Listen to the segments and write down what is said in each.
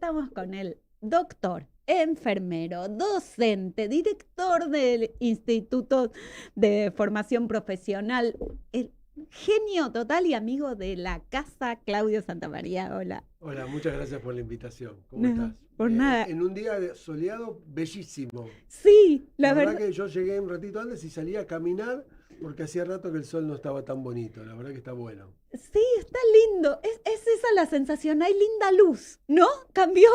Estamos con el doctor, enfermero, docente, director del Instituto de Formación Profesional, el genio total y amigo de la casa, Claudio Santamaría. Hola. Hola, muchas gracias por la invitación. ¿Cómo No, estás? por nada. En un día soleado, bellísimo. Sí, la La verdad verdad. que yo llegué un ratito antes y salí a caminar porque hacía rato que el sol no estaba tan bonito. La verdad que está bueno. Sí, está lindo. Es esa la sensación. Hay linda luz, ¿no? Cambió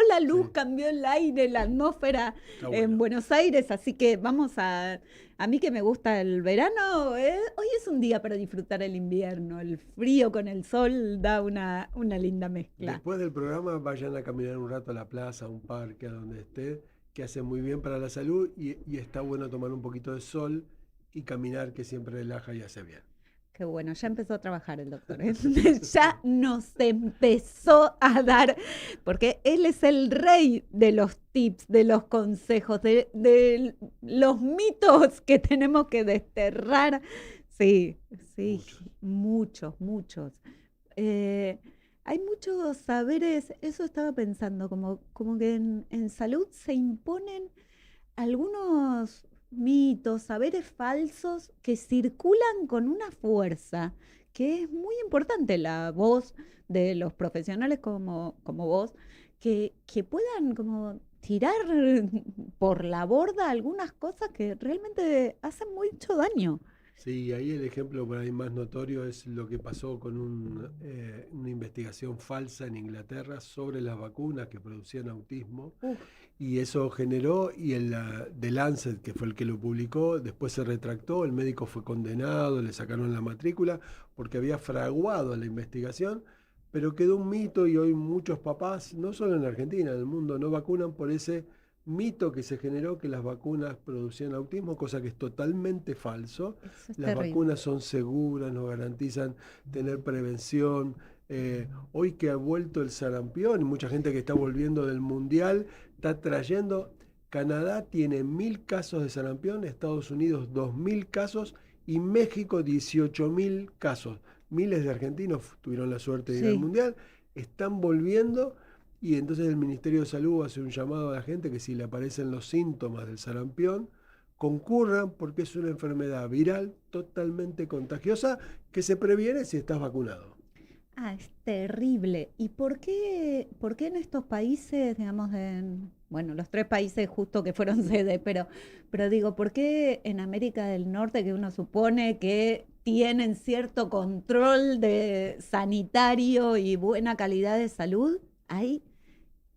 la luz, Sí, cambió el aire, la atmósfera está en bueno. Buenos Aires. Así que vamos a mí que me gusta el verano, hoy es un día para disfrutar el invierno. El frío con el sol da una linda mezcla. Después del programa vayan a caminar un rato a la plaza, a un parque, a donde esté, que hace muy bien para la salud y está bueno tomar un poquito de sol y caminar que siempre relaja y hace bien. Qué bueno, ya empezó a trabajar el doctor, ¿eh? Ya nos empezó a dar, porque él es el rey de los tips, de los consejos, de los mitos que tenemos que desterrar. Sí, sí, Muchos. muchos, muchos. Eh, Hay muchos saberes, eso estaba pensando, como que en salud se imponen algunos mitos, saberes falsos que circulan con una fuerza que es muy importante, la voz de los profesionales como vos, que puedan como tirar por la borda algunas cosas que realmente hacen mucho daño. Sí, ahí el ejemplo por ahí más notorio es lo que pasó con una investigación falsa en Inglaterra sobre las vacunas que producían autismo Uf, y eso generó, y The Lancet, que fue el que lo publicó, después se retractó, el médico fue condenado, le sacaron la matrícula porque había fraguado la investigación, pero quedó un mito y hoy muchos papás, no solo en Argentina, en el mundo, no vacunan por ese mito que se generó que las vacunas producían autismo, cosa que es totalmente falso. eso es Las terrible. vacunas son seguras, nos garantizan tener prevención. Hoy que ha vuelto el sarampión y mucha gente que está volviendo del mundial está trayendo. Canadá tiene 1.000 casos de sarampión, Estados Unidos 2.000 casos y México 18.000 casos. Miles de argentinos tuvieron la suerte de ir al Sí. mundial, están volviendo y entonces el Ministerio de Salud hace un llamado a la gente que si le aparecen los síntomas del sarampión, concurran porque es una enfermedad viral totalmente contagiosa que se previene si estás vacunado. Ah, es terrible. ¿Y por qué en estos países, digamos, bueno, los tres países justo que fueron sede, pero digo, ¿por qué en América del Norte, que uno supone que tienen cierto control de sanitario y buena calidad de salud, hay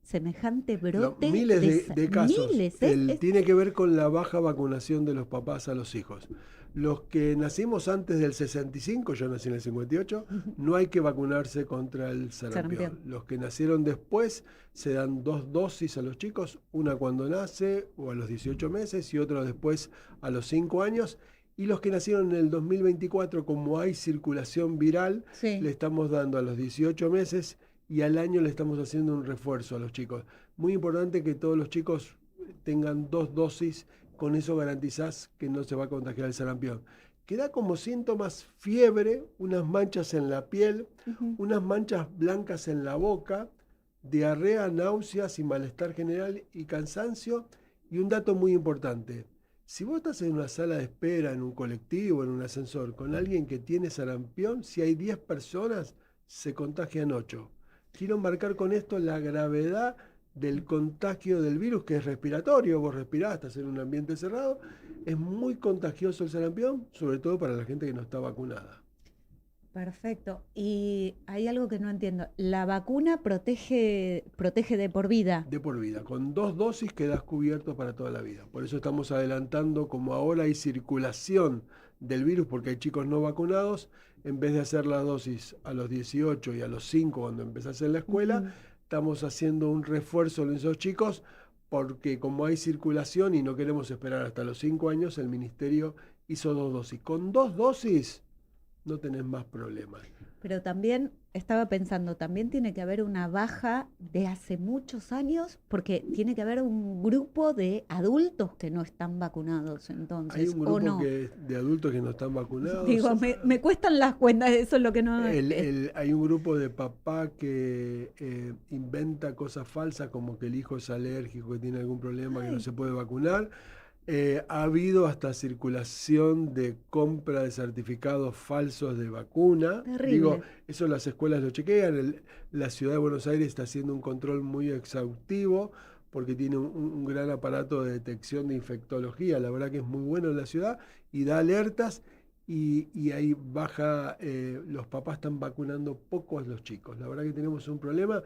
semejante brote Miles de de casos. miles, ¿eh? Tiene que ver con la baja vacunación de los papás a los hijos. Los que nacimos antes del 65, yo nací en el 58, no hay que vacunarse contra el Sarampión. sarampión. Los que nacieron después se dan 2 dosis a los chicos, una cuando nace o a los 18 meses y otra después a los 5 años. Y los que nacieron en el 2024, como hay circulación viral, le Sí. estamos dando a los 18 meses y al año le estamos haciendo un refuerzo a los chicos. Muy importante que todos los chicos tengan 2 dosis, con eso garantizás que no se va a contagiar el sarampión. Que da como síntomas fiebre, unas manchas en la piel, Ujú. unas manchas blancas en la boca, diarrea, náuseas y malestar general y cansancio. Y un dato muy importante, si vos estás en una sala de espera, en un colectivo, en un ascensor, con alguien que tiene sarampión, si hay 10 personas, se contagian 8. Quiero marcar con esto la gravedad del contagio del virus, que es respiratorio. Vos respirás, estás en un ambiente cerrado. Es muy contagioso el sarampión, sobre todo para la gente que no está vacunada. Perfecto. Y hay algo que no entiendo. La vacuna protege de por vida. De por vida. Con 2 dosis quedás cubierto para toda la vida. Por eso estamos adelantando, como ahora hay circulación del virus, porque hay chicos no vacunados, en vez de hacer la dosis a los 18 y a los 5 cuando empezás en la escuela, Ujú. estamos haciendo un refuerzo en esos chicos, porque como hay circulación y no queremos esperar hasta los 5 años, el ministerio hizo 2 dosis. Con 2 dosis no tenés más problemas. Pero también estaba pensando, también tiene que haber una baja de hace muchos años, porque tiene que haber un grupo de adultos que no están vacunados, Hay entonces, un o grupo no. de adultos que no están vacunados. Digo, me cuestan las cuentas, eso es lo que no... Hay un grupo de papá que inventa cosas falsas como que el hijo es alérgico, que tiene algún problema, que no Ay, se puede vacunar. Ha habido hasta circulación de compra de certificados falsos de vacuna. Digo, terrible. eso las escuelas lo chequean. La ciudad de Buenos Aires está haciendo un control muy exhaustivo porque tiene un gran aparato de detección de infectología. La verdad que es muy bueno en la ciudad y da alertas y ahí baja, los papás están vacunando poco a los chicos. La verdad que tenemos un problema.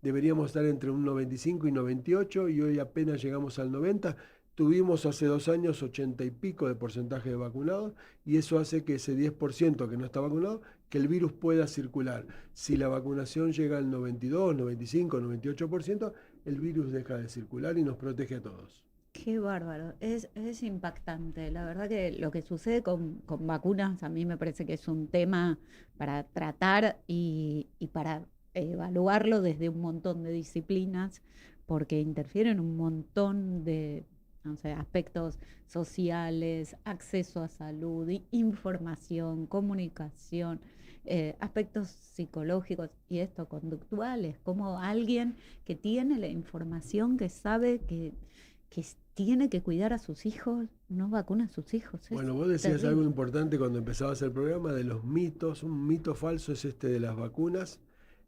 Deberíamos estar entre un 95 y 98 y hoy apenas llegamos al 90. Tuvimos hace 2 años 80 y pico de porcentaje de vacunados y eso hace que ese 10% que no está vacunado, que el virus pueda circular. Si la vacunación llega al 92, 95, 98%, el virus deja de circular y nos protege a todos. Qué bárbaro, es impactante. La verdad que lo que sucede con vacunas a mí me parece que es un tema para tratar y para evaluarlo desde un montón de disciplinas, porque interfieren un montón de, no sé, aspectos sociales, acceso a salud, información, comunicación, aspectos psicológicos y esto, conductuales, como alguien que tiene la información, que sabe que tiene que cuidar a sus hijos, no vacuna a sus hijos, es Bueno, vos decías algo terrible. importante cuando empezabas el programa de los mitos. Un mito falso es este de las vacunas.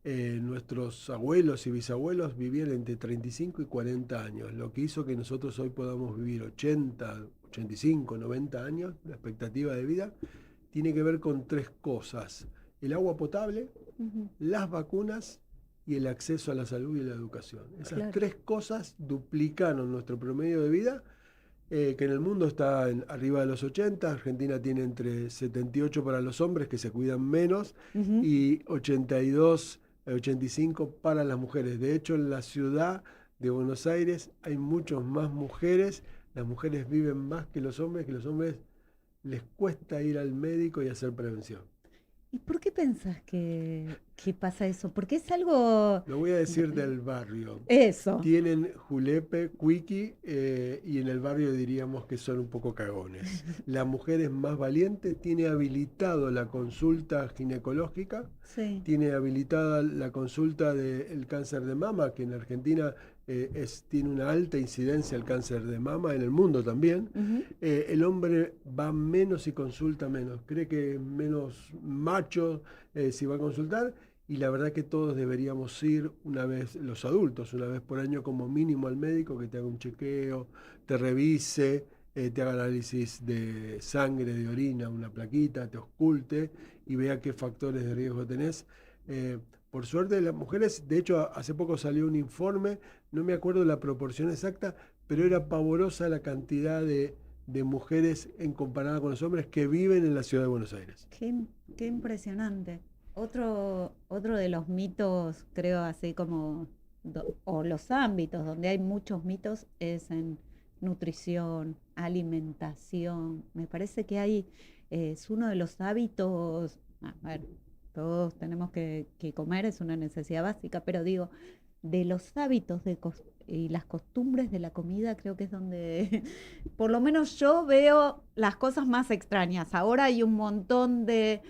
Nuestros abuelos y bisabuelos vivían entre 35 y 40 años, lo que hizo que nosotros hoy podamos vivir 80, 85, 90 años. La expectativa de vida tiene que ver con tres cosas: el agua potable, Ujú, las vacunas y el acceso a la salud y la educación. Esas claro. tres cosas duplicaron nuestro promedio de vida, que en el mundo está arriba de los 80. Argentina tiene entre 78 para los hombres, que se cuidan menos, Ujú. y 82, 85 para las mujeres. De hecho, en la ciudad de Buenos Aires hay muchas más mujeres. Las mujeres viven más que los hombres les cuesta ir al médico y hacer prevención. ¿Y por qué pensás que pasa eso? Porque es algo... Lo voy a decir del barrio. Eso, Tienen julepe, cuiqui, y en el barrio diríamos que son un poco cagones. La mujer es más valiente, tiene habilitado la consulta ginecológica, sí. tiene habilitada la consulta del cáncer de mama, que en Argentina tiene una alta incidencia el cáncer de mama, en el mundo también. Ujú. El hombre va menos y consulta menos, cree que es menos macho si va a consultar, y la verdad que todos deberíamos ir una vez, los adultos, una vez por año como mínimo al médico, que te haga un chequeo, te revise, te haga análisis de sangre, de orina, una plaquita, te ausculte y vea qué factores de riesgo tenés. Eh, por suerte las mujeres, de hecho hace poco salió un informe, no me acuerdo la proporción exacta, pero era pavorosa la cantidad de mujeres en comparada con los hombres que viven en la ciudad de Buenos Aires. Qué impresionante. Otro de los mitos, creo, así como, o los ámbitos donde hay muchos mitos, es en nutrición, alimentación. Me parece que hay, es uno de los hábitos, a ver, todos tenemos que comer, es una necesidad básica, pero digo, de los hábitos y las costumbres de la comida, creo que es donde, por lo menos yo veo las cosas más extrañas. Ahora hay un montón de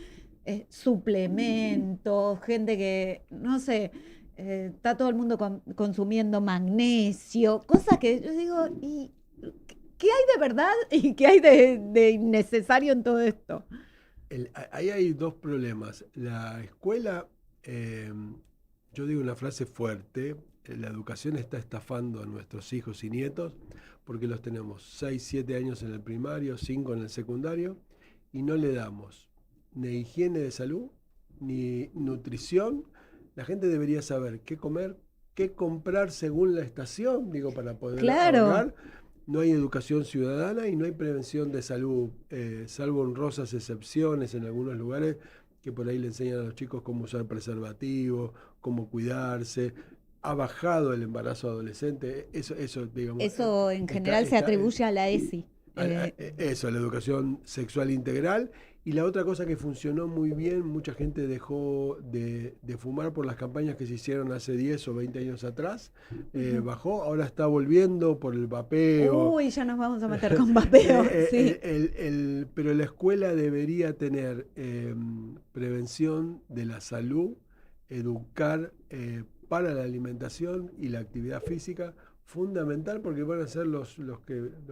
suplementos, gente que, no sé, está todo el mundo consumiendo magnesio, cosas que yo digo, ¿y qué hay de verdad y qué hay de innecesario en todo esto? Ahí hay dos problemas. La escuela, eh, yo digo una frase fuerte: la educación está estafando a nuestros hijos y nietos porque los tenemos 6 7 años en el primario, 5 en el secundario, y no le damos ni higiene de salud, ni nutrición. La gente debería saber qué comer, qué comprar según la estación, digo, para poder Claro. ahorrar. No hay educación ciudadana y no hay prevención de salud, salvo honrosas excepciones en algunos lugares que por ahí le enseñan a los chicos cómo usar preservativo, cómo cuidarse. Ha bajado el embarazo adolescente, eso digamos, Eso en está, general se está, atribuye a la ESI. eso, a la educación sexual integral, Y la otra cosa que funcionó muy bien, mucha gente dejó de fumar por las campañas que se hicieron hace 10 o 20 años atrás. Ujú. Bajó, ahora está volviendo por el vapeo. Uy, ya nos vamos a meter con vapeo, sí. Pero la escuela debería tener prevención de la salud, educar para la alimentación y la actividad física, fundamental porque van a ser los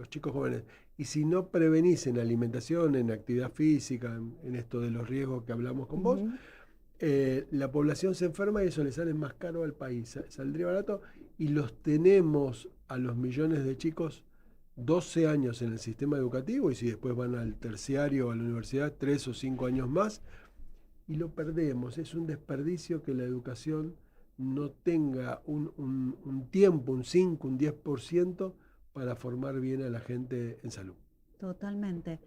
chicos jóvenes. Y si no prevenís en alimentación, en actividad física, en esto de los riesgos que hablamos con vos, Ujú. la población se enferma y eso le sale más caro al país. Saldría barato y los tenemos a los millones de chicos 12 años en el sistema educativo y si después van al terciario o a la universidad, 3 o 5 años más y lo perdemos. Es un desperdicio que la educación no tenga un tiempo, un 5, un 10% para formar bien a la gente en salud. Totalmente.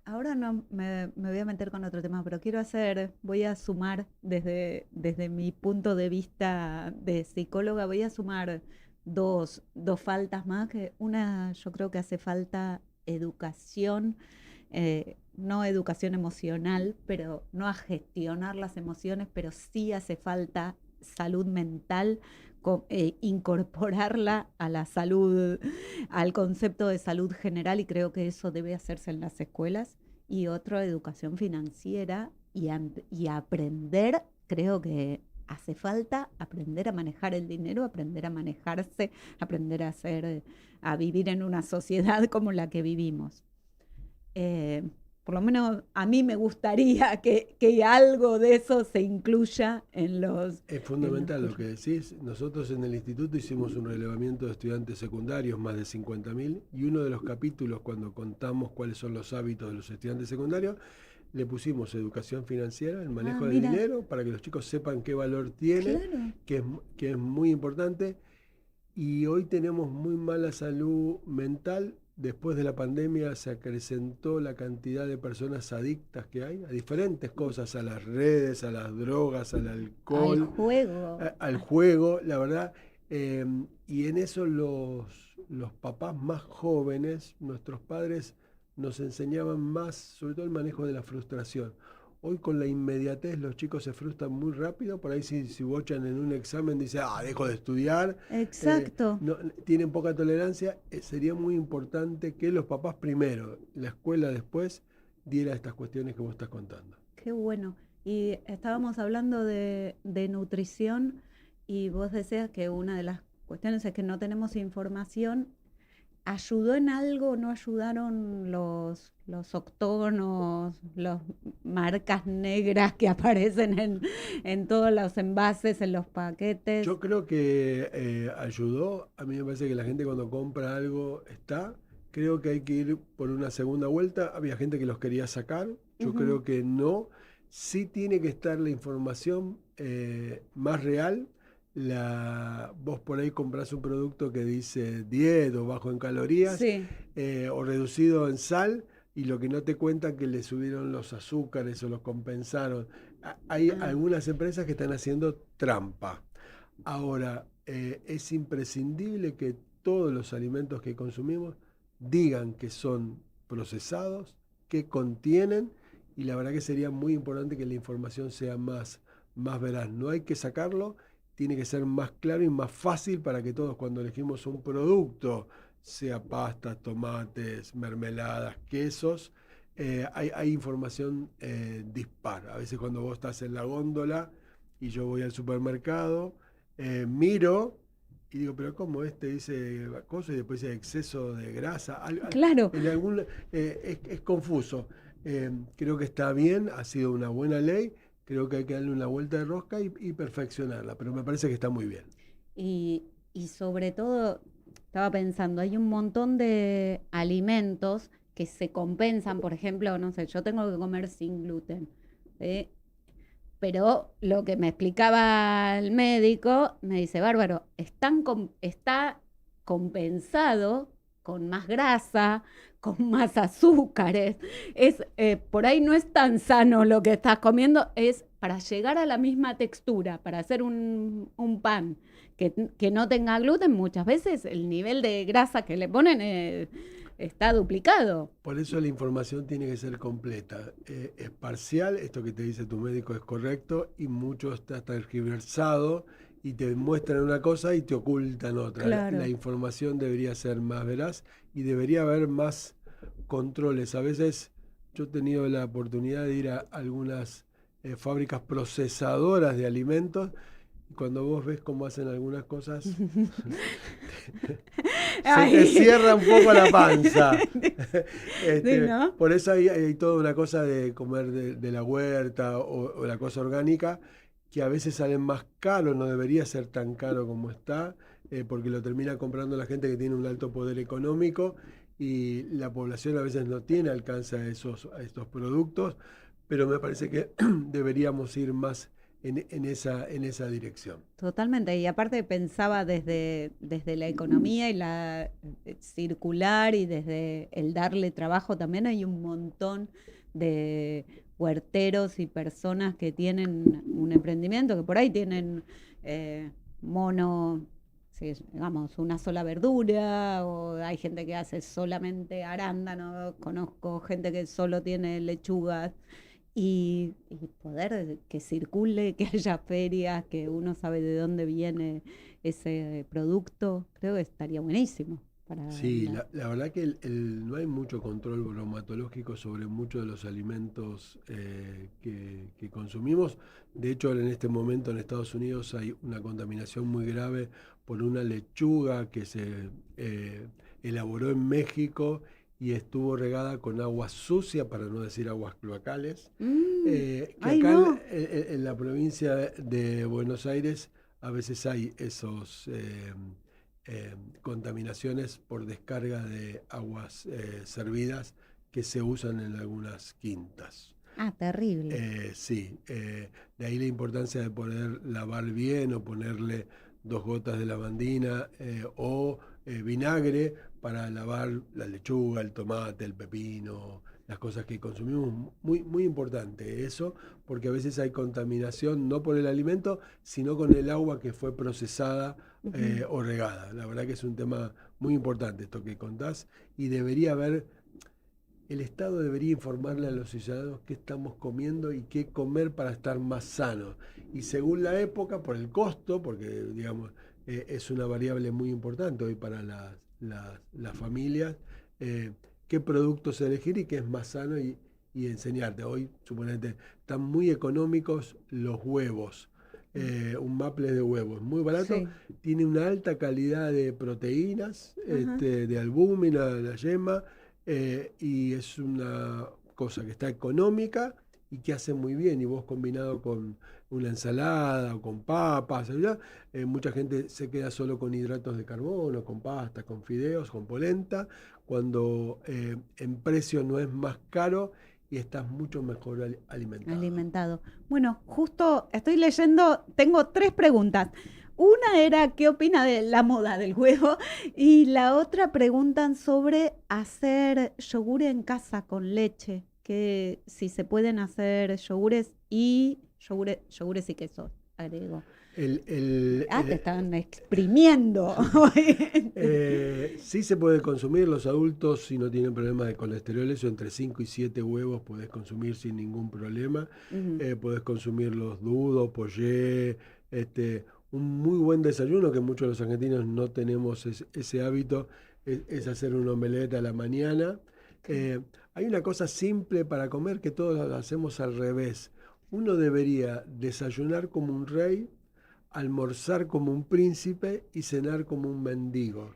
Ahora no me voy a meter con otro tema, pero voy a sumar desde mi punto de vista de psicóloga, voy a sumar dos faltas más, que una yo creo que hace falta educación, no educación emocional, pero no a gestionar las emociones, pero sí hace falta salud mental, incorporarla a la salud, al concepto de salud general, y creo que eso debe hacerse en las escuelas. Y otro, educación financiera y aprender, creo que hace falta aprender a manejar el dinero, aprender a manejarse, aprender a vivir en una sociedad como la que vivimos. Eh, por lo menos a mí me gustaría que algo de eso se incluya Es en los fundamental lo que currículos. decís. Nosotros en el instituto hicimos un relevamiento de estudiantes secundarios, más de 50.000, y uno de los capítulos, cuando contamos cuáles son los hábitos de los estudiantes secundarios, le pusimos educación financiera, el Ah, manejo del mira, dinero, para que los chicos sepan qué valor tiene, claro. que es muy importante. Y hoy tenemos muy mala salud mental. Después de la pandemia se acrecentó la cantidad de personas adictas que hay a diferentes cosas, a las redes, a las drogas, al Al alcohol, juego. al juego, la verdad. eh, y en eso los papás más jóvenes, nuestros padres, nos enseñaban más, sobre todo el manejo de la frustración. Hoy con la inmediatez los chicos se frustran muy rápido, por ahí si bochan en un examen dice, dejo de estudiar, Exacto. tienen poca tolerancia. Sería muy importante que los papás primero, la escuela después, diera estas cuestiones que vos estás contando. Qué bueno. Y estábamos hablando de nutrición y vos decías que una de las cuestiones es que no tenemos información. ¿Ayudó en algo? ¿No ayudaron los octógonos, las marcas negras que aparecen en todos los envases, en los paquetes? Yo creo que ayudó. A mí me parece que la gente cuando compra algo está. Creo que hay que ir por una segunda vuelta. Había gente que los quería sacar. Yo Ujú. creo que no. Sí tiene que estar la información más real. Vos por ahí comprás un producto que dice dieta o bajo en calorías Sí. o reducido en sal y lo que no te cuentan que le subieron los azúcares o los compensaron. Hay Ah, algunas empresas que están haciendo trampa. Ahora, es imprescindible que todos los alimentos que consumimos digan que son procesados, que contienen, y la verdad que sería muy importante que la información sea más veraz. No hay que sacarlo, tiene que ser más claro y más fácil para que todos cuando elegimos un producto, sea pasta, tomates, mermeladas, quesos, hay información dispar. A veces cuando vos estás en la góndola y yo voy al supermercado, miro y digo, pero ¿cómo este dice cosa y después dice exceso de grasa? claro. En algún, es confuso. Creo que está bien, ha sido una buena ley, creo que hay que darle una vuelta de rosca y perfeccionarla, pero me parece que está muy bien. Y sobre todo, estaba pensando, hay un montón de alimentos que se compensan, por ejemplo, no sé, yo tengo que comer sin gluten, ¿sí? Pero lo que me explicaba el médico, me dice, Bárbaro, está compensado con más grasa, con más azúcares. Por ahí no es tan sano lo que estás comiendo, es para llegar a la misma textura, para hacer un pan que no tenga gluten, muchas veces el nivel de grasa que le ponen está duplicado. Por eso la información tiene que ser completa. Es parcial, esto que te dice tu médico es correcto, y mucho está tergiversado y te muestran una cosa y te ocultan otra. La Claro. información debería ser más veraz y debería haber más controles. A veces yo he tenido la oportunidad de ir a algunas fábricas procesadoras de alimentos y cuando vos ves cómo hacen algunas cosas, se te Ay. cierra un poco la panza. Sí, ¿no? Por eso hay toda una cosa de comer de la huerta o la cosa orgánica que a veces salen más caro, no debería ser tan caro como está, porque lo termina comprando la gente que tiene un alto poder económico y la población a veces no tiene alcance a estos productos, pero me parece que deberíamos ir más en esa dirección. Totalmente, y aparte pensaba desde la economía y la circular y desde el darle trabajo también hay un montón de huerteros y personas que tienen un emprendimiento, que por ahí tienen mono, sí, digamos, una sola verdura, o hay gente que hace solamente arándano, conozco gente que solo tiene lechugas y poder que circule, que haya ferias, que uno sabe de dónde viene ese producto, creo que estaría buenísimo para Sí, la verdad que no hay mucho control bromatológico sobre muchos de los alimentos que consumimos. De hecho, en este momento en Estados Unidos hay una contaminación muy grave por una lechuga que se elaboró en México y estuvo regada con agua sucia, para no decir aguas cloacales, que Ay, acá no. en la provincia de Buenos Aires a veces hay esos contaminaciones por descarga de aguas servidas que se usan en algunas quintas. Ah, terrible. Sí, de ahí la importancia de poder lavar bien o ponerle 2 gotas de lavandina o vinagre para lavar la lechuga, el tomate, el pepino, las cosas que consumimos. Muy, muy importante eso, porque a veces hay contaminación no por el alimento, sino con el agua que fue procesada Ujú. o regada. La verdad que es un tema muy importante esto que contás y debería haber el Estado debería informarle a los ciudadanos qué estamos comiendo y qué comer para estar más sanos. Y según la época, por el costo, porque digamos es una variable muy importante hoy para las familias, eh, qué productos elegir y qué es más sano y enseñarte. Hoy, suponete, están muy económicos los huevos. Un maple de huevos, muy barato, Sí. tiene una alta calidad de proteínas, Ajá. de albúmina, de la yema, y es una cosa que está económica y que hace muy bien. Y vos combinado con una ensalada o con papas, ¿ya? Mucha gente se queda solo con hidratos de carbono, con pasta, con fideos, con polenta, cuando en precio no es más caro y estás mucho mejor alimentado. Alimentado. Bueno, justo estoy leyendo, tengo tres preguntas. Una era qué opina de la moda del huevo y la otra preguntan sobre hacer yogur en casa con leche, que si se pueden hacer yogures y quesos, agrego. El, el, Ah, te el, están exprimiendo. Sí se puede consumir, los adultos si no tienen problemas de colesterol, eso entre 5 y 7 huevos podés consumir sin ningún problema. Ujú. Podés consumir los dudos, pollé, un muy buen desayuno que muchos de los argentinos no tenemos ese hábito, es hacer un omelette a la mañana. Ok. Eh, Hay una cosa simple para comer que todos lo hacemos al revés. Uno debería desayunar como un rey, almorzar como un príncipe y cenar como un mendigo.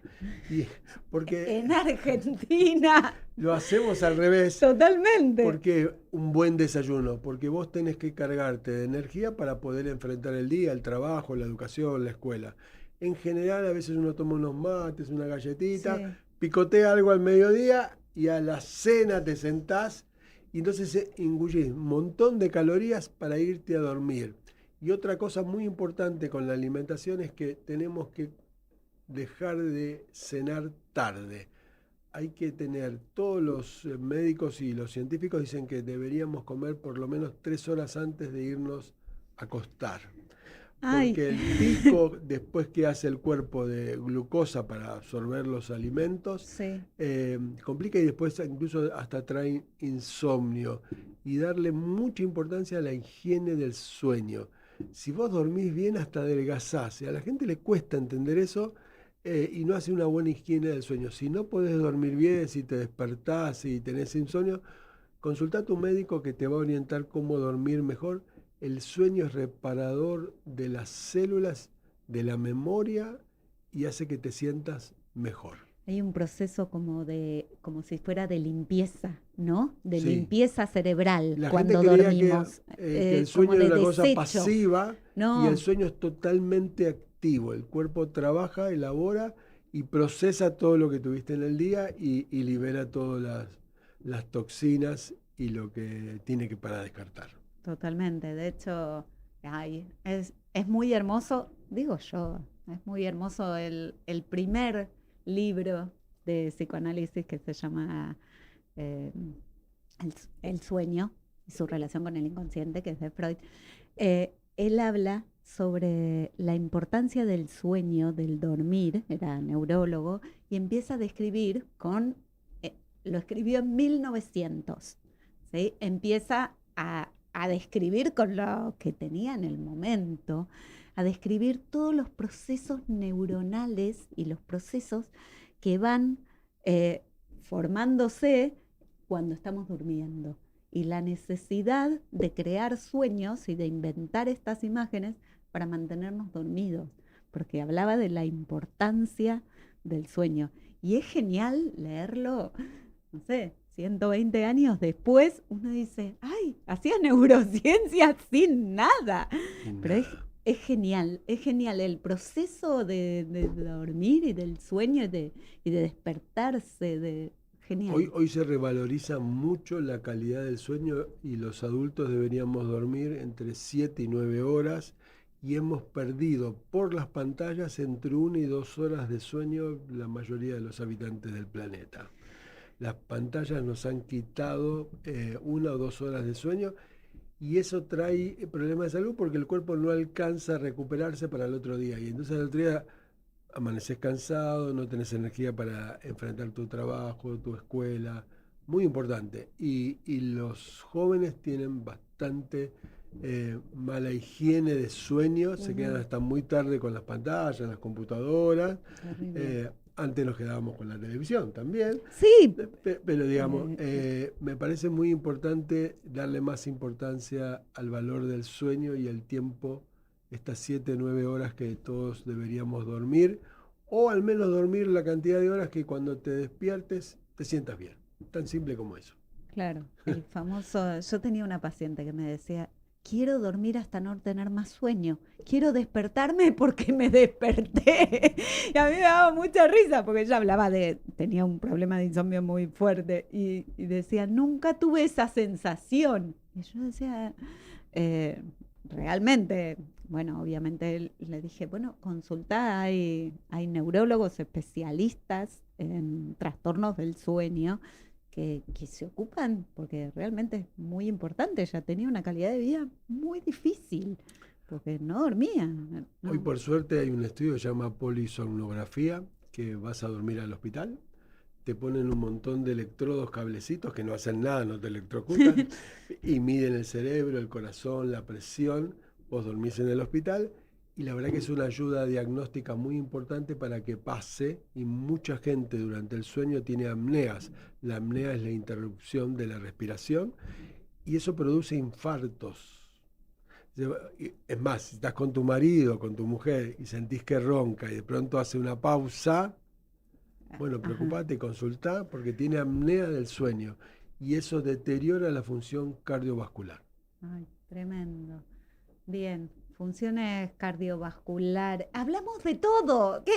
Y porque En Argentina, lo hacemos al revés, totalmente. porque un buen desayuno, porque vos tenés que cargarte de energía para poder enfrentar el día, el trabajo, la educación, la escuela. En general, a veces uno toma unos mates, una galletita, Sí. picotea algo al mediodía y a la cena te sentás y entonces engullís un montón de calorías para irte a dormir. Y otra cosa muy importante con la alimentación es que tenemos que dejar de cenar tarde. Hay que tener, todos los médicos y los científicos dicen que deberíamos comer por lo menos 3 horas antes de irnos a acostar. Ay, porque el pico después que hace el cuerpo de glucosa para absorber los alimentos, sí. complica y después incluso hasta trae insomnio. Y darle mucha importancia a la higiene del sueño. Si vos dormís bien, hasta adelgazás. Y a la gente le cuesta entender eso y no hace una buena higiene del sueño. Si no podés dormir bien, si te despertás y tenés insomnio, consulta a tu médico que te va a orientar cómo dormir mejor. El sueño es reparador de las células, de la memoria y hace que te sientas mejor. Hay un proceso como si fuera de limpieza, ¿no? De Sí. limpieza cerebral La gente cuando creía dormimos, que el como sueño era de una cosa desecho. pasiva y el No, sueño es totalmente activo. El cuerpo trabaja, elabora y procesa todo lo que tuviste en el día y libera todas las toxinas y lo que tiene que para descartar. totalmente. De hecho, ay, es muy hermoso, digo yo, es muy hermoso el primer libro de psicoanálisis que se llama eh, el sueño y su relación con el inconsciente, que es de Freud. Él habla sobre la importancia del sueño, del dormir, era neurólogo, y empieza a describir lo escribió en 1900, ¿sí? Empieza a describir con lo que tenía en el momento, a describir todos los procesos neuronales y los procesos que van eh, formándose cuando estamos durmiendo y la necesidad de crear sueños y de inventar estas imágenes para mantenernos dormidos, porque hablaba de la importancia del sueño. Y es genial leerlo, no sé, 120 años después, uno dice, ay, hacía neurociencia sin nada. Sin Pero nada. es genial el proceso de dormir y del sueño y de despertarse, Hoy, genial. hoy se revaloriza mucho la calidad del sueño y los adultos deberíamos dormir entre 7 y 9 horas y hemos perdido por las pantallas entre 1 y 2 horas de sueño la mayoría de los habitantes del planeta. Las pantallas nos han quitado 1 o 2 horas de sueño y eso trae problemas de salud porque el cuerpo no alcanza a recuperarse para el otro día y entonces el otro día amaneces cansado, no tenés energía para enfrentar tu trabajo, tu escuela, muy importante. Y los jóvenes tienen bastante mala higiene de sueño, se quedan hasta muy tarde con las pantallas, las computadoras. Terrible. Eh, Antes nos quedábamos con la televisión también, Sí, pero digamos, eh, me parece muy importante darle más importancia al valor del sueño y el tiempo, estas 7 9 horas que todos deberíamos dormir, o al menos dormir la cantidad de horas que cuando te despiertes te sientas bien. Tan simple como eso. claro, el famoso, yo tenía una paciente que me decía, quiero dormir hasta no tener más sueño, quiero despertarme porque me desperté. Y a mí me daba mucha risa porque ella hablaba tenía un problema de insomnio muy fuerte y decía, nunca tuve esa sensación. Y yo decía, eh, realmente, bueno, obviamente le dije, bueno, consultá, hay neurólogos especialistas en trastornos del sueño que se ocupan, porque realmente es muy importante. Ella tenía una calidad de vida muy difícil, porque no dormía, Hoy no. por suerte hay un estudio que se llama polisomnografía, que vas a dormir al hospital, te ponen un montón de electrodos, cablecitos que no hacen nada, no te electrocutan, y miden el cerebro, el corazón, la presión. Vos dormís en el hospital y la verdad que es una ayuda diagnóstica muy importante para que pase, y mucha gente durante el sueño tiene apneas. La apnea es la interrupción de la respiración y eso produce infartos. Es más, si estás con tu marido, con tu mujer y sentís que ronca y de pronto hace una pausa, bueno, Ajá. preocupate, consultá porque tiene apnea del sueño y eso deteriora la función cardiovascular. Ay, tremendo. Bien, funciones cardiovasculares. Hablamos de todo. Qué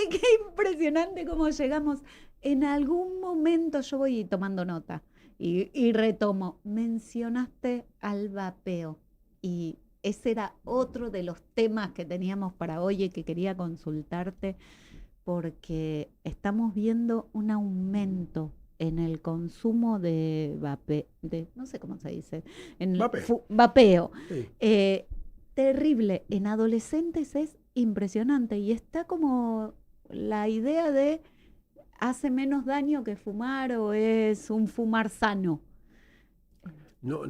impresionante cómo llegamos. En algún momento yo voy tomando nota y retomo. Mencionaste al vapeo y ese era otro de los temas que teníamos para hoy y que quería consultarte porque estamos viendo un aumento en el consumo de no sé cómo se dice, Vape, vapeo. sí. Eh, terrible. En adolescentes es impresionante y está como la idea de hace menos daño que fumar o es un fumar sano. No,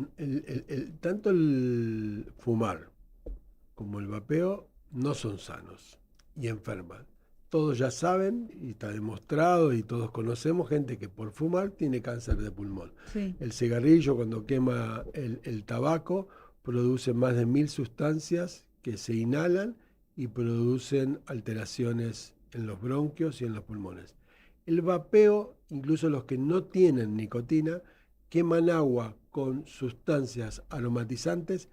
tanto el fumar como el vapeo no son sanos y enferman. Todos ya saben y está demostrado y todos conocemos gente que por fumar tiene cáncer de pulmón. Sí. El cigarrillo cuando quema el tabaco produce más de 1000 sustancias que se inhalan y producen alteraciones en los bronquios y en los pulmones. El vapeo, incluso los que no tienen nicotina, queman agua con sustancias aromatizantes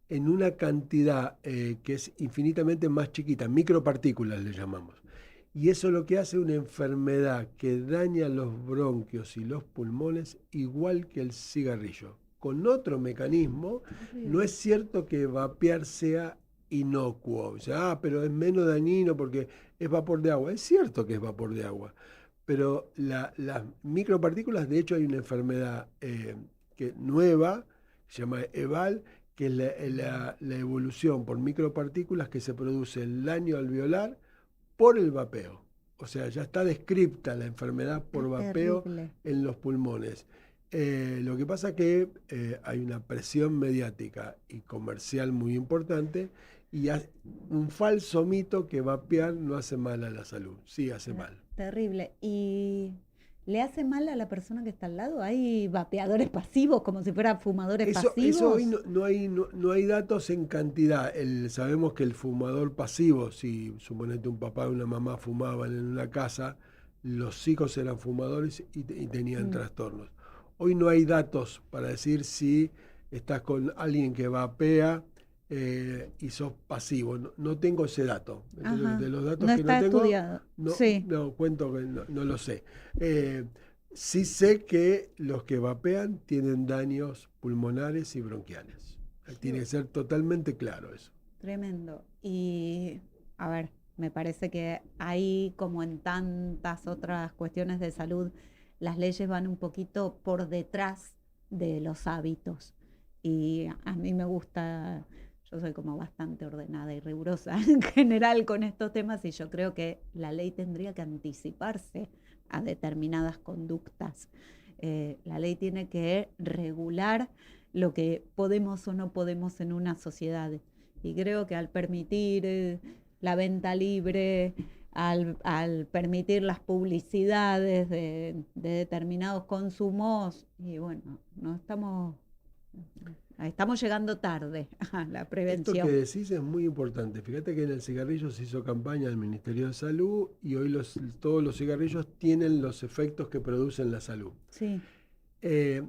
en una cantidad que es infinitamente más chiquita, micropartículas le llamamos. Y eso lo que hace una enfermedad que daña los bronquios y los pulmones igual que el cigarrillo. Con otro mecanismo, no es cierto que vapear sea inocuo. O sea, pero es menos dañino porque es vapor de agua. Es cierto que es vapor de agua, pero las micropartículas, de hecho hay una enfermedad nueva, se llama EVAL, que es la evolución por micropartículas que se produce el daño alveolar por el vapeo. O sea, ya está descripta la enfermedad por vapeo Terrible. en los pulmones. Lo que pasa es que hay una presión mediática y comercial muy importante y un falso mito que vapear no hace mal a la salud. Sí hace mal. Terrible. ¿Y le hace mal a la persona que está al lado? ¿Hay vapeadores pasivos, como si fueran fumadores Eso hoy pasivos? no hay datos en cantidad. Sabemos que el fumador pasivo, si suponete un papá y una mamá fumaban en una casa, los hijos eran fumadores y tenían Mm, trastornos. Hoy no hay datos para decir si estás con alguien que vapea y sos pasivo. No tengo ese dato. De ajá. los datos No que no está tengo, estudiado. Sí. no cuento que no lo sé. Eh, Sí sé que los que vapean tienen daños pulmonares y bronquiales. Tiene que ser totalmente claro eso. Tremendo. Y, a ver, me parece que ahí, como en tantas otras cuestiones de salud, las leyes van un poquito por detrás de los hábitos. Y a mí me gusta, yo soy como bastante ordenada y rigurosa en general con estos temas y yo creo que la ley tendría que anticiparse a determinadas conductas. La ley tiene que regular lo que podemos o no podemos en una sociedad. Y creo que al permitir la venta libre, al permitir las publicidades de determinados consumos, y bueno, no estamos llegando tarde a la Esto que prevención. decís es muy importante. Fíjate que en el cigarrillo se hizo campaña del Ministerio de Salud y hoy todos los cigarrillos tienen los efectos que producen la salud. Sí, Eh,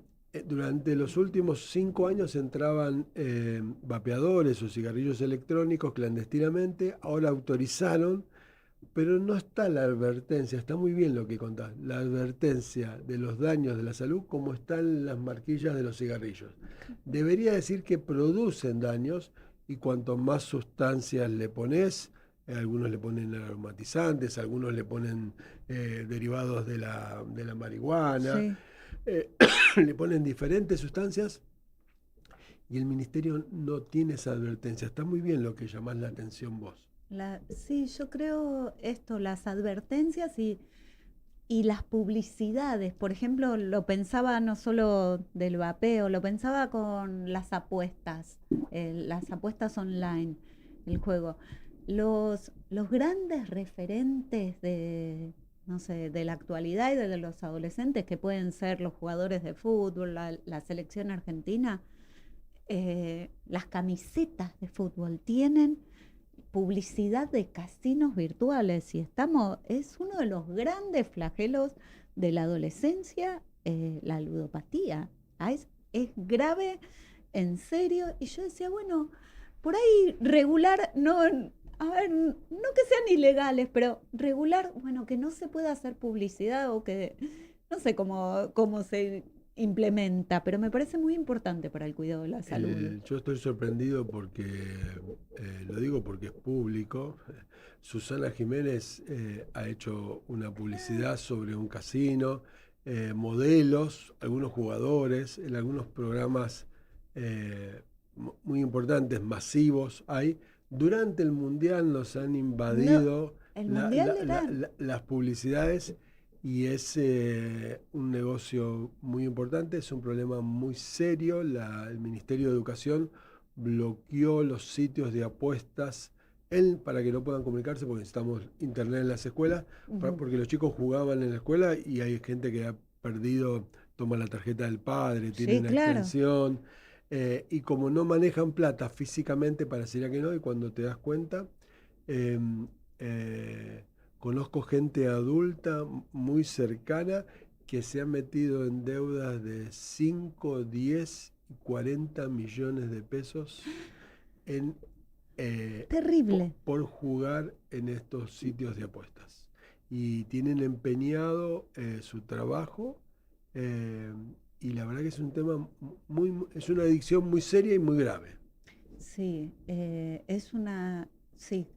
Durante los últimos 5 años entraban vapeadores o cigarrillos electrónicos clandestinamente, ahora autorizaron, pero no está la advertencia, está muy bien lo que contás, la advertencia de los daños de la salud como están las marquillas de los cigarrillos. Debería decir que producen daños y cuanto más sustancias le pones, algunos le ponen aromatizantes, algunos le ponen derivados de la marihuana, sí. eh, le ponen diferentes sustancias y el ministerio no tiene esa advertencia. Está muy bien lo que llamás la atención vos. Sí, yo creo esto, las advertencias y las publicidades. Por ejemplo, lo pensaba no solo del vapeo, lo pensaba con las apuestas online, el juego. Los grandes referentes de, no sé, de la actualidad y de los adolescentes, que pueden ser los jugadores de fútbol, la selección argentina, las camisetas de fútbol tienen publicidad de casinos virtuales y es uno de los grandes flagelos de la adolescencia, la ludopatía. Es grave, en serio. Y yo decía, bueno, por ahí regular, no, a ver, no que sean ilegales, pero regular, bueno, que no se pueda hacer publicidad o que no sé cómo se implementa, pero me parece muy importante para el cuidado de la salud. Yo estoy sorprendido porque, lo digo porque es público. Susana Jiménez ha hecho una publicidad sobre un casino, modelos, algunos jugadores, en algunos programas muy importantes, masivos hay. Durante el Mundial nos han No, invadido el mundial era, las publicidades y es un negocio muy importante, es un problema muy serio. El Ministerio de Educación bloqueó los sitios de apuestas para que no puedan comunicarse, porque necesitamos internet en las escuelas, ujú, porque los chicos jugaban en la escuela y hay gente que ha perdido, toma la tarjeta del padre, tiene sí, una claro. extensión, y como no manejan plata físicamente, parecería que no, y cuando te das cuenta, em, eh, conozco gente adulta muy cercana que se ha metido en deudas de 5, 10 y 40 millones de pesos en, Terrible. por jugar en estos sitios de apuestas. Y tienen empeñado su trabajo, eh, y la verdad que es un tema es una adicción muy seria y muy grave. Sí, es una, sí,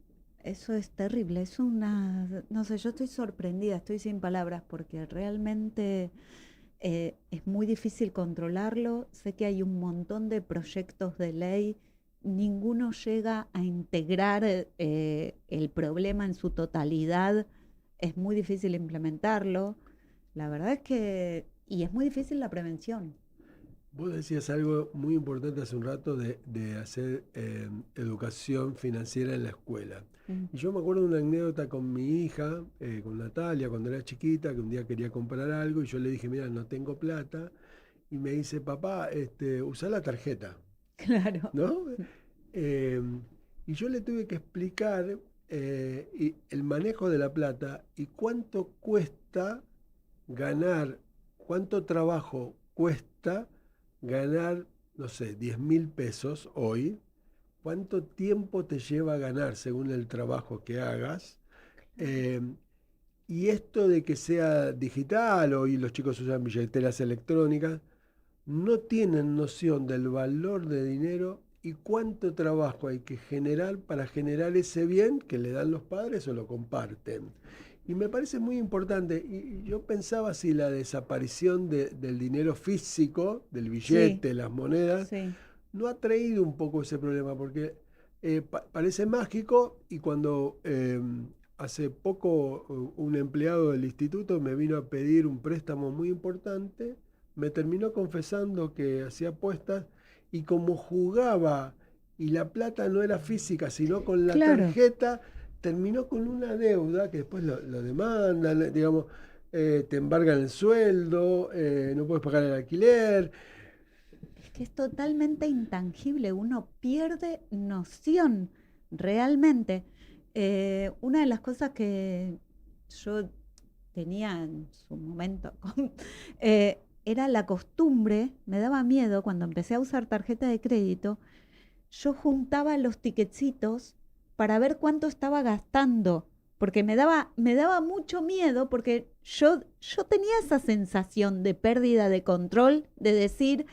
eso es terrible, es una, no sé, yo estoy sorprendida, estoy sin palabras porque realmente es muy difícil controlarlo. Sé que hay un montón de proyectos de ley, ninguno llega a integrar el problema en su totalidad, es muy difícil implementarlo. La verdad es que, y es muy difícil la prevención. Vos decías algo muy importante hace un rato de hacer educación financiera en la escuela. Mm, Y yo me acuerdo de una anécdota con mi hija, con Natalia, cuando era chiquita, que un día quería comprar algo y yo le dije, mira, no tengo plata. Y me dice, papá, usá la tarjeta, claro, ¿no? Eh, y yo le tuve que explicar el manejo de la plata y cuánto cuesta ganar, cuánto trabajo cuesta ganar, no sé, 10.000 pesos hoy, cuánto tiempo te lleva a ganar según el trabajo que hagas. eh, y esto de que sea digital, hoy los chicos usan billeteras electrónicas, no tienen noción del valor de dinero y cuánto trabajo hay que generar para generar ese bien que le dan los padres o lo comparten. Y me parece muy importante, y yo pensaba si la desaparición del dinero físico, del sí, billete, las monedas, sí. no ha traído un poco ese problema, porque parece mágico y cuando hace poco un empleado del instituto me vino a pedir un préstamo muy importante, me terminó confesando que hacía apuestas y como jugaba y la plata no era física, sino con la Claro, tarjeta, terminó con una deuda que después lo demandan, digamos, te embargan el sueldo, no puedes pagar el alquiler. es que es totalmente intangible, uno pierde noción realmente. Una de las cosas que yo tenía en su momento era la costumbre, me daba miedo cuando empecé a usar tarjeta de crédito, yo juntaba los tiquecitos para ver cuánto estaba gastando, porque me daba mucho miedo, porque yo tenía esa sensación de pérdida de control, de decir,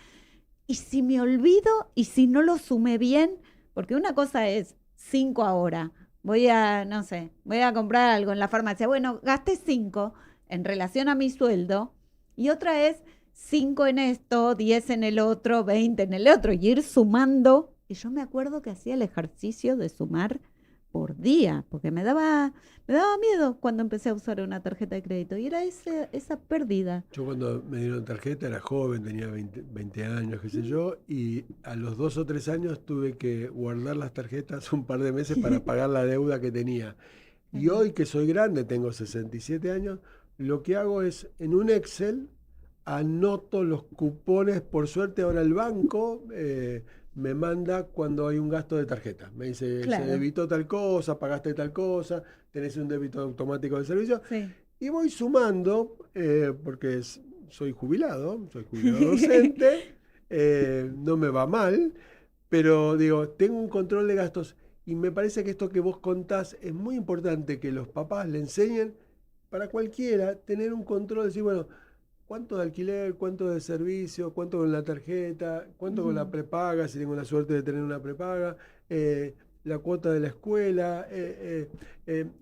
¿y si me olvido? ¿Y si no lo sumé bien? Porque una cosa es 5 ahora, voy a, no sé, voy a comprar algo en la farmacia, bueno, gasté 5 en relación a mi sueldo, y otra es 5 en esto, 10 en el otro, 20 en el otro, y ir sumando. Y yo me acuerdo que hacía el ejercicio de sumar por día, porque me daba miedo cuando empecé a usar una tarjeta de crédito, y era esa pérdida. Yo cuando me dieron tarjeta era joven, tenía 20 años, qué sé yo, y a los 2 o 3 años tuve que guardar las tarjetas un par de meses para pagar la deuda que tenía. Y Claro. hoy que soy grande, tengo 67 años, lo que hago es en un Excel anoto los cupones. Por suerte ahora el banco me manda cuando hay un gasto de tarjeta. Me dice, se Claro, debitó tal cosa, pagaste tal cosa, tenés un débito automático del servicio. sí. Y voy sumando, porque soy jubilado docente, no me va mal, pero digo, tengo un control de gastos y me parece que esto que vos contás es muy importante que los papás le enseñen para cualquiera tener un control, decir, bueno, cuánto de alquiler, cuánto de servicio, cuánto con la tarjeta, cuánto con la Ujú, prepaga, si tengo la suerte de tener una prepaga, la cuota de la escuela,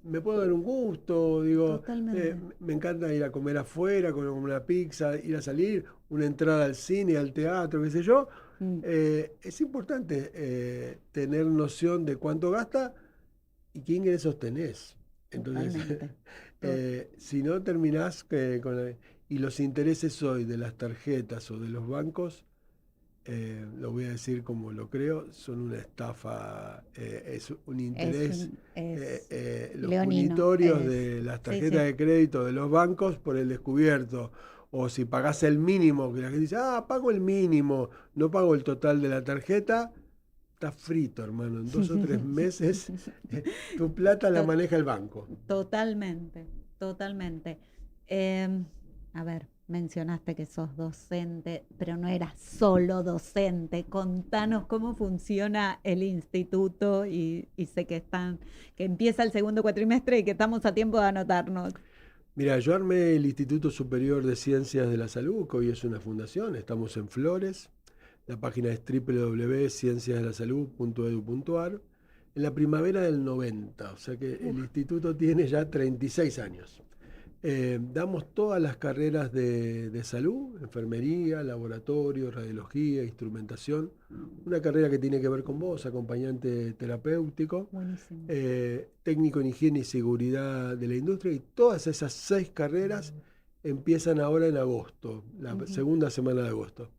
me puedo dar un gusto, digo, totalmente. me encanta ir a comer afuera, comer una pizza, ir a salir, una entrada al cine, al teatro, qué sé yo, Mm, Es importante tener noción de cuánto gasta y qué ingresos tenés. Entonces, totalmente. To- si no terminás y los intereses hoy de las tarjetas o de los bancos, lo voy a decir como lo creo, son una estafa, es un interés, es los leonino, punitorios es, de las sí, tarjetas sí. de crédito de los bancos por el descubierto. O si pagás el mínimo, que la gente dice, pago el mínimo, no pago el total de la tarjeta, está frito, hermano. En 2 o 3 meses tu plata la To- maneja el banco. Totalmente, totalmente. A ver, mencionaste que sos docente, pero no eras solo docente. Contanos cómo funciona el instituto y sé que empieza el segundo cuatrimestre y que estamos a tiempo de anotarnos. Mira, yo armé el Instituto Superior de Ciencias de la Salud, que hoy es una fundación, estamos en Flores. La página es www.cienciasdelasalud.edu.ar. En la primavera del 90, o sea que el Uf, instituto tiene ya 36 años. Damos todas las carreras de salud, enfermería, laboratorio, radiología, instrumentación. Una carrera que tiene que ver con vos, acompañante terapéutico, buenísimo. técnico en higiene y seguridad de la industria, y todas esas 6 carreras empiezan ahora en agosto, la Ujú, segunda semana de agosto.